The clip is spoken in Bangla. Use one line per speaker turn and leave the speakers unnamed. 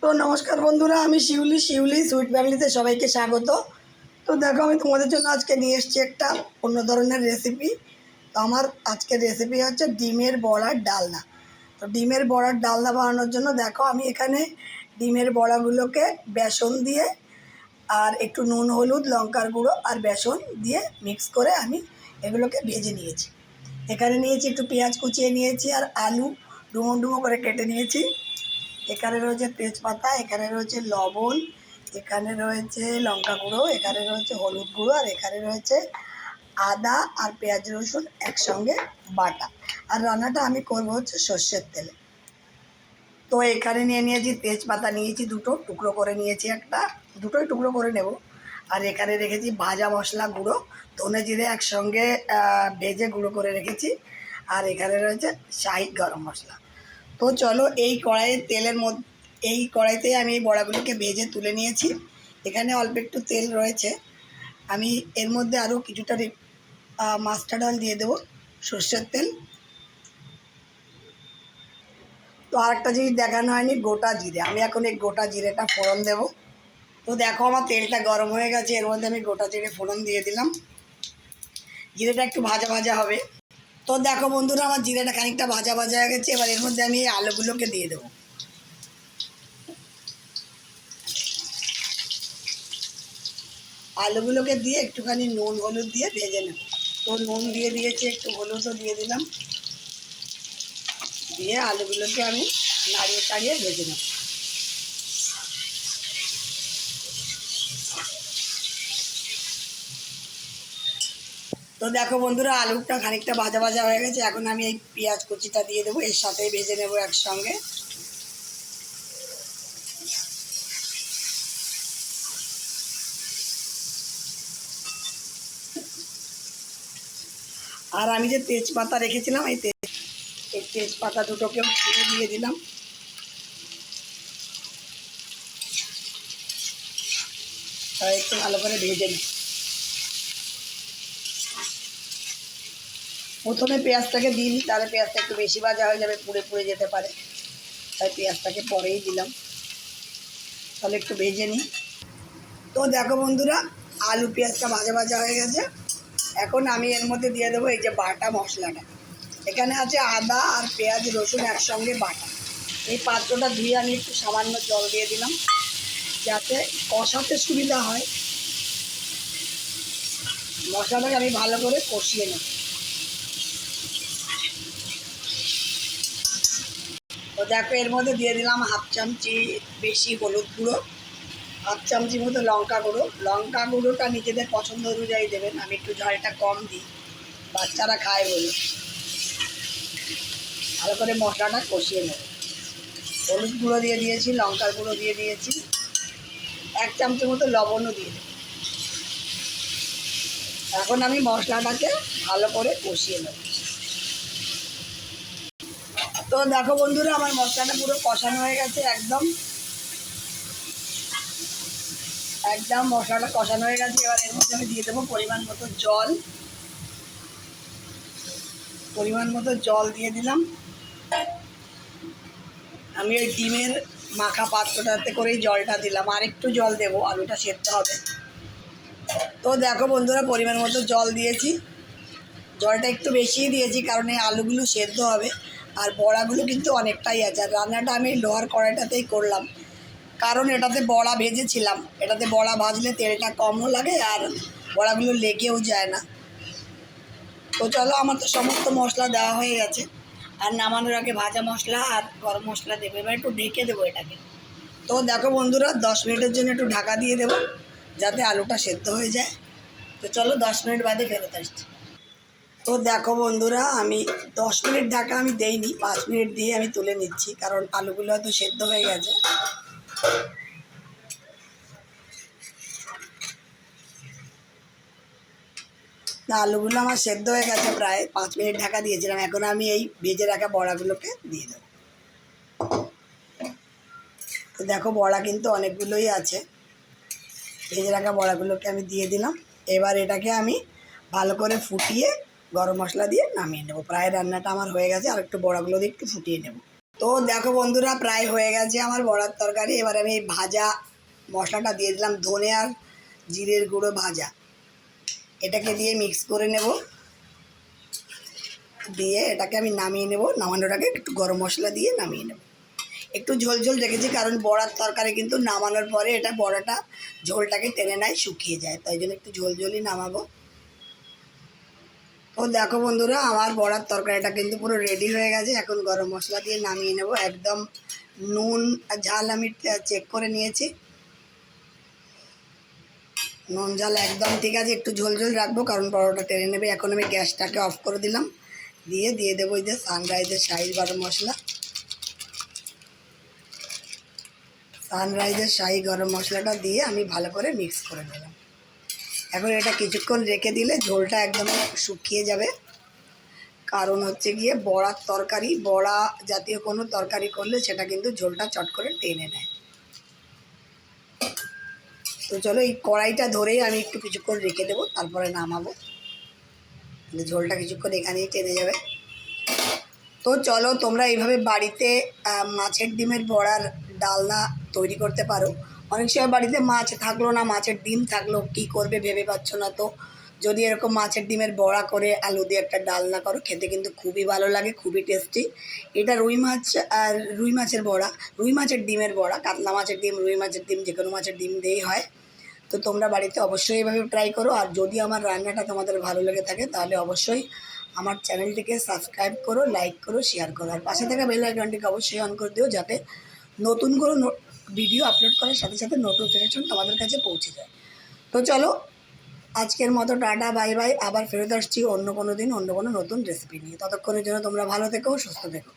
তো নমস্কার বন্ধুরা, আমি শিউলি সুইট ফ্যামিলিতে সবাইকে স্বাগত। তো দেখো, আমি তোমাদের জন্য আজকে নিয়ে এসেছি একটা অন্য ধরনের রেসিপি। তো আমার আজকের রেসিপি হচ্ছে ডিমের বড়ার ডালনা। তো ডিমের বড়ার ডালনা বানানোর জন্য দেখো, আমি এখানে ডিমের বড়াগুলোকে বেসন দিয়ে আর একটু নুন, হলুদ, লঙ্কার গুঁড়ো আর বেসন দিয়ে মিক্স করে আমি এগুলোকে ভেজে নিয়েছি। এখানে নিয়েছি একটু পেঁয়াজ কুচিয়ে নিয়েছি আর আলু ডুমো ডুমো করে কেটে নিয়েছি। এখানে রয়েছে তেজপাতা, এখানে রয়েছে লবণ, এখানে রয়েছে লঙ্কা গুঁড়ো, এখানে রয়েছে হলুদ গুঁড়ো, আর এখানে রয়েছে আদা আর পেঁয়াজ রসুন একসঙ্গে বাটা। আর রান্নাটা আমি করবো হচ্ছে সর্ষের তেলে। তো এখানে নিয়ে নিয়েছি তেজপাতা, নিয়েছি দুটো টুকরো করে নিয়েছি, দুটোই টুকরো করে নেব। আর এখানে রেখেছি ভাজা মশলা গুঁড়ো, ধনে জিরে একসঙ্গে ভেজে গুঁড়ো করে রেখেছি। আর এখানে রয়েছে শাহি গরম মশলা। তো চলো, এই কড়াইতে আমি এই বড়াগুলোকে ভেজে তুলে নিয়েছি। এখানে অল্প একটু তেল রয়েছে, আমি এর মধ্যে আরও কিছুটা মাস্টার্ড অয়েল দিয়ে দেবো, সর্ষের তেল। তো আরেকটা জিনিস দেখানো হয়নি, গোটা জিরে। আমি এখন এই গোটা জিরেটা ফোড়ন দেবো। তো দেখো, আমার তেলটা গরম হয়ে গেছে, এর মধ্যে আমি গোটা জিরে ফোড়ন দিয়ে দিলাম। জিরেটা একটু ভাজা ভাজা হবে। তো দেখো বন্ধুরা, আমার জিরেটা খানিকটা ভাজা ভাজা হয়ে গেছে। এবার এর মধ্যে আমি এই আলুগুলোকে দিয়ে দেবো। আলুগুলোকে দিয়ে একটুখানি নুন হলুদ দিয়ে ভেজে নেব। তো নুন দিয়ে দিয়েছি, একটু হলুদও দিয়ে দিলাম, দিয়ে আলুগুলোকে আমি নাড়িয়ে চাড়িয়ে ভেজে নেব। তো দেখো বন্ধুরা, আলুটা খানিকটা ভাজা ভাজা হয়ে গেছে। এখন আমি এই পেঁয়াজ কুচিটা দিয়ে দেবো, এর সাথেই ভেজে নেব একসঙ্গে। আর আমি যে তেজপাতা রেখেছিলাম, এই তেজপাতা দুটোকেও ছিঁড়ে দিয়ে দিলাম। তাই একটু ভালো করে ভেজে নিই। প্রথমে পেঁয়াজটাকে দিই, তাহলে পেঁয়াজটা একটু বেশি ভাজা হয়ে যাবে, পুড়ে পুড়ে যেতে পারে, তাই পেঁয়াজটাকে পরেই দিলাম। তাহলে একটু ভেজে নিই। তো দেখো বন্ধুরা, আলু পেঁয়াজটা ভাজা ভাজা হয়ে গেছে। এখন আমি এর মধ্যে দিয়ে দেবো এই যে বাটা মশলাটা। এখানে আছে আদা আর পেঁয়াজ রসুন একসঙ্গে বাটা। এই পাত্রটা ধুয়ে আমি একটু সামান্য জল দিয়ে দিলাম, যাতে কষাতে সুবিধা হয়। মশলাটাকে আমি ভালো করে কষিয়ে নেব। তো দেখো, এর মধ্যে দিয়ে দিলাম হাফ চামচি বেশি হলুদ গুঁড়ো, হাফ চামচি মতো লঙ্কা গুঁড়ো। লঙ্কা গুঁড়োটা নিজেদের পছন্দ অনুযায়ী দেবেন, আমি একটু ঝালটা কম দিই, বাচ্চারা খায় বলে। ভালো করে মশলাটা কষিয়ে নেব। হলুদ গুঁড়ো দিয়ে দিয়েছি, লঙ্কার গুঁড়ো দিয়ে দিয়েছি, 1 চামচের মতো লবণও দিয়ে দেব। এখন আমি মশলাটাকে ভালো করে কষিয়ে নেব। তো দেখো বন্ধুরা, আমার মশলাটা পুরো কষানো হয়ে গেছে। একদম মশলাটা কষানো হয়ে গেছে। এবার এর মধ্যে আমি দিয়ে দেবো পরিমাণ মতো জল দিয়ে দিলাম। আমি ওই ডিমের মাখা পাত্রটাতে করেই জলটা দিলাম, আর একটু জল দেবো, আলুটা সেদ্ধ হবে। তো দেখো বন্ধুরা, পরিমাণ মতো জল দিয়েছি। জলটা একটু বেশিই দিয়েছি, কারণ এই আলুগুলো সেদ্ধ হবে, আর বড়াগুলো কিন্তু অনেকটাই আছে। আর রান্নাটা আমি লোহার কড়াইটাতেই করলাম, কারণ এটাতে বড়া ভেজেছিলাম। এটাতে বড়া ভাজলে তেলটা কমও লাগে আর বড়াগুলো লেগেও যায় না। তো চলো, আমার তো সমস্ত মশলা দেওয়া হয়ে গেছে। আর নামানোর আগে ভাজা মশলা আর গরম মশলা দেবো। এবার একটু ঢেকে দেবো এটাকে। তো দেখো বন্ধুরা, 10 মিনিটের জন্য একটু ঢাকা দিয়ে দেবো, যাতে আলুটা সেদ্ধ হয়ে যায়। তো চলো, 10 মিনিট বাদে ফেরত আসছি। তো দেখো বন্ধুরা, আমি 10 মিনিট ঢাকা আমি দেইনি, 5 মিনিট দিয়ে আমি তুলে নিচ্ছি, কারণ আলুগুলো হয়তো সেদ্ধ হয়ে গেছে। না, আলুগুলো আমার সেদ্ধ হয়ে গেছে, প্রায় 5 মিনিট ঢাকা দিয়েছিলাম। এখন আমি এই ভেজে রাখা বড়াগুলোকে দিয়ে দেবো। তো দেখো, বড়া কিন্তু অনেকগুলোই আছে। ভেজে রাখা বড়াগুলোকে আমি দিয়ে দিলাম। এবার এটাকে আমি ভালো করে ফুটিয়ে গরম মশলা দিয়ে নামিয়ে নেব। প্রায় রান্নাটা আমার হয়ে গেছে, আর একটু বড়াগুলো দিয়ে একটু ফুটিয়ে নেব। তো দেখো বন্ধুরা, প্রায় হয়ে গেছে আমার বড়ার তরকারি। এবার আমি এই ভাজা মশলাটা দিয়ে দিলাম, ধনে আর জিরের গুঁড়ো ভাজা, এটাকে দিয়ে মিক্স করে নেব। দিয়ে এটাকে আমি নামিয়ে নেব। নামানোর আগে একটু গরম মশলা দিয়ে নামিয়ে নেব। একটু ঝোল ঝোল রেখেছি, কারণ বড়ার তরকারি কিন্তু নামানোর পরে এটা বড়াটা ঝোলটাকে টেনে নেয়, শুকিয়ে যায়, তাই জন্য একটু ঝোল ঝোলই নামাবো। তো দেখো বন্ধুরা, আমার বড়ার তরকারিটা কিন্তু পুরো রেডি হয়ে গেছে। এখন গরম মশলা দিয়ে নামিয়ে নেব। একদম নুন আর ঝাল আমি চেক করে নিয়েছি, নুন ঝাল একদম ঠিক আছে। একটু ঝোল ঝোল রাখবো, কারণ বড়াটা টেনে নেবে। এখন আমি গ্যাসটাকে অফ করে দিলাম, দিয়ে দেবো এই যে সানরাইজের শাহি গরম মশলা। সানরাইজের শাহি গরম মশলাটা দিয়ে আমি ভালো করে মিক্স করে নিলাম। এখন এটা কিছুক্ষণ রেখে দিলে ঝোলটা একদম শুকিয়ে যাবে। কারণ হচ্ছে গিয়ে বড়ার তরকারি, বড়া জাতীয় কোনো তরকারি করলে সেটা কিন্তু ঝোলটা চট করে টেনে নেয়। তো চলো, এই কড়াইটা ধরেই আমি একটু কিছুক্ষণ রেখে দেবো, তারপরে নামাবো। ঝোলটা কিছুক্ষণ এখানেই টেনে যাবে। তো চলো, তোমরা এইভাবে বাড়িতে মাছের ডিমের বড়ার ডালনা তৈরি করতে পারো। অনেক সময় বাড়িতে মাছ থাকলো না, মাছের ডিম থাকলো, কি করবে ভেবে পাচ্ছ না। তো যদি এরকম মাছের ডিমের বড়া করে আলু দিয়ে একটা ডালনা করো, খেতে কিন্তু খুবই ভালো লাগে, খুবই টেস্টি। এটা রুই মাছ আর রুই মাছের বড়া, রুই মাছের ডিমের বড়া, কাতলা মাছের ডিম, রুই মাছের ডিম, যে কোনো মাছের ডিম দিয়েই হয়। তো তোমরা বাড়িতে অবশ্যই এভাবে ট্রাই করো। আর যদি আমার রান্নাটা তোমাদের ভালো লেগে থাকে, তাহলে অবশ্যই আমার চ্যানেলটিকে সাবস্ক্রাইব করো, লাইক করো, শেয়ার করো। আর পাশে থাকা বেল আইকনটিকে অবশ্যই অন করে দিও, যাতে নতুন কোনো ভিডিও আপলোড করার সাথে সাথে নোটিফিকেশন তোমাদের কাছে পৌঁছে যায়। তো চলো, আজকের মতো টাটা, বাই বাই। আবার ফেরত আসছি অন্য কোনো দিন, অন্য কোনো নতুন রেসিপি নিয়ে। ততক্ষণের জন্য তোমরা ভালো থেকো, সুস্থ থেকো।